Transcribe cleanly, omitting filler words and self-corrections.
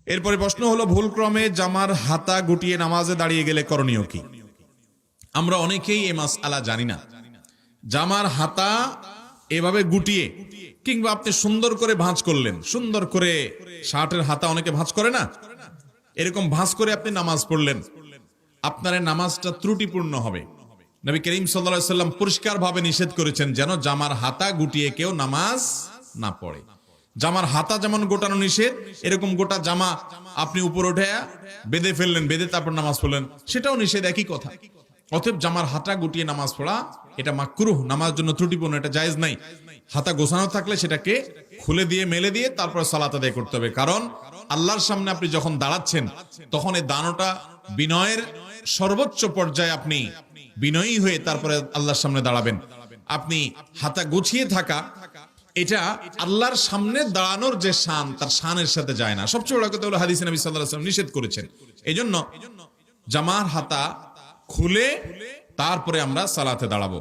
এরপরে প্রশ্ন হলো, ভুলক্রমে জামার হাতা গুটিয়ে নামাজে দাঁড়িয়ে গেলে করণীয় কি? আমরা অনেকেই এই মাসআলা জানি না। জামার হাতা এভাবে গুটিয়ে, কিংবা আপনি সুন্দর করে ভাঁজ করলেন, সুন্দর করে শার্টের হাতা অনেকে ভাঁজ করে না, এরকম ভাঁজ করে আপনি নামাজ পড়লেন, আপনার নামাজটা ত্রুটিপূর্ণ হবে। নবী করিম সাল্লাল্লাহু আলাইহি সাল্লাম পরিষ্কার ভাবে নিষেধ করেছেন যেন জামার হাতা গুটিয়ে কেউ নামাজ না পড়ে। জামার হাতা যেমন গোটানো নিষেধ, এরকম গোটা জামা আপনি উপর উঠে বেঁধে ফেললেন, বেঁধে তারপর নামাজ পড়লেন, সেটাও নিষেধ, একই কথা। অতএব জামার হাতা গুটিয়ে নামাজ পড়া এটা মাকরুহ, নামাজের জন্য ত্রুটিপূর্ণ, এটা জায়েজ নাই। হাতা গোছানো থাকলে সেটাকে খুলে দিয়ে মেলে দিয়ে তারপর সালাত আদায় করতে হবে। কারণ আল্লাহর সামনে আপনি যখন দাঁড়াচ্ছেন তখন এই দানোটা বিনয়ের সর্বোচ্চ পর্যায়ে, আপনি বিনয়ী হয়ে তারপরে আল্লাহর সামনে দাঁড়াবেন। আপনি হাতা গুছিয়ে থাকা, এটা আল্লাহর সামনে দাঁড়ানোর যে শান, তার শানের সাথে যায় না। সবচেয়ে বড় কথা হলো হাদিসে নবী সাল্লাল্লাহু আলাইহি ওয়াসাল্লাম নিষেধ করেছেন। এজন্য জামার হাতা খুলে তারপরে আমরা সালাতে দাঁড়াবো।